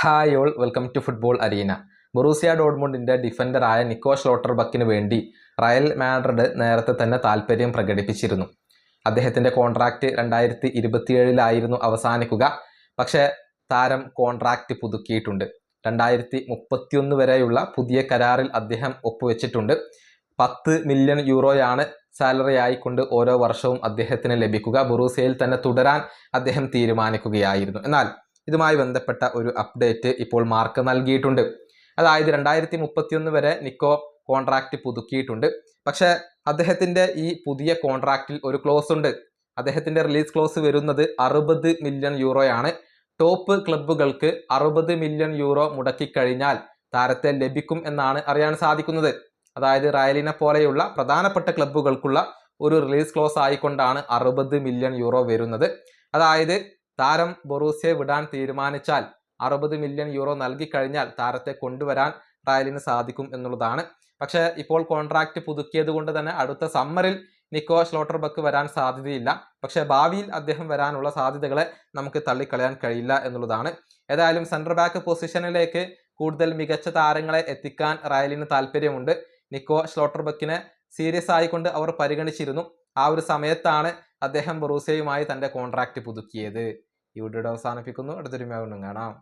Hi all, welcome to football arena. Borussia ഡോർട്ട്മുണ്ടിന്റെ ഡിഫൻഡറായ Nico ഷ്ലോട്ടർബക്കിന് വേണ്ടി റയൽ മാഡ്രിഡ് നേരത്തെ തന്നെ താൽപ്പര്യം പ്രകടിപ്പിച്ചിരുന്നു. അദ്ദേഹത്തിന്റെ കോൺട്രാക്റ്റ് 2027 അവസാനിക്കുക. പക്ഷേ താരം കോൺട്രാക്റ്റ് പുതുക്കിയിട്ടുണ്ട്. 2031 വരെയുള്ള പുതിയ കരാറിൽ അദ്ദേഹം ഒപ്പുവെച്ചിട്ടുണ്ട്. 10 മില്യൺ യൂറോയാണ് സാലറി ആയിക്കൊണ്ട് ഓരോ വർഷവും അദ്ദേഹത്തിന് ലഭിക്കുക. ബൊറൂസിയയിൽ തന്നെ തുടരാൻ അദ്ദേഹം തീരുമാനിക്കുകയായിരുന്നു. എന്നാൽ ഇതുമായി ബന്ധപ്പെട്ട ഒരു അപ്ഡേറ്റ് ഇപ്പോൾ മാർക്ക് നൽകിയിട്ടുണ്ട്. അതായത് 2031 വരെ നിക്കോ കോൺട്രാക്റ്റ് പുതുക്കിയിട്ടുണ്ട്. പക്ഷേ അദ്ദേഹത്തിന്റെ ഈ പുതിയ കോൺട്രാക്റ്റിൽ ഒരു ക്ലോസ് ഉണ്ട്. അദ്ദേഹത്തിന്റെ റിലീസ് ക്ലോസ് വരുന്നത് 60 മില്യൺ യൂറോയാണ്. ടോപ്പ് ക്ലബ്ബുകൾക്ക് 60 മില്യൺ യൂറോ മുടക്കിക്കഴിഞ്ഞാൽ താരത്തെ ലഭിക്കും എന്നാണ് അറിയാൻ സാധിക്കുന്നത്. അതായത് റയലിനെ പോലെയുള്ള പ്രധാനപ്പെട്ട ക്ലബ്ബുകൾക്കുള്ള ഒരു റിലീസ് ക്ലോസ് ആയിക്കൊണ്ടാണ് 60 മില്യൺ യൂറോ വരുന്നത്. അതായത് താരം ബൊറൂസിയെ വിടാൻ തീരുമാനിച്ചാൽ 60 മില്യൺ യൂറോ നൽകിക്കഴിഞ്ഞാൽ താരത്തെ കൊണ്ടുവരാൻ റയലിന് സാധിക്കും എന്നുള്ളതാണ്. പക്ഷേ ഇപ്പോൾ കോൺട്രാക്റ്റ് പുതുക്കിയത് കൊണ്ട് തന്നെ അടുത്ത സമ്മറിൽ നിക്കോ ഷ്ലോട്ടർബക്ക് വരാൻ സാധ്യതയില്ല. പക്ഷേ ഭാവിയിൽ അദ്ദേഹം വരാനുള്ള സാധ്യതകളെ നമുക്ക് തള്ളിക്കളയാൻ കഴിയില്ല എന്നുള്ളതാണ്. ഏതായാലും സെൻട്രൽ ബാക്ക് പൊസിഷനിലേക്ക് കൂടുതൽ മികച്ച താരങ്ങളെ എത്തിക്കാൻ റയലിന് താല്പര്യമുണ്ട്. നിക്കോ ഷ്ലോട്ടർബക്കിനെ സീരിയസ് ആയിക്കൊണ്ട് അവർ പരിഗണിച്ചിരുന്നു. ആ ഒരു സമയത്താണ് അദ്ദേഹം ബൊറൂസിയയുമായി തന്റെ കോൺട്രാക്റ്റ് പുതുക്കിയത്. ഈ വീഡിയോ അവസാനിപ്പിക്കുന്നു. അടുത്തൊരു വീഡിയോയിൽ കാണാം.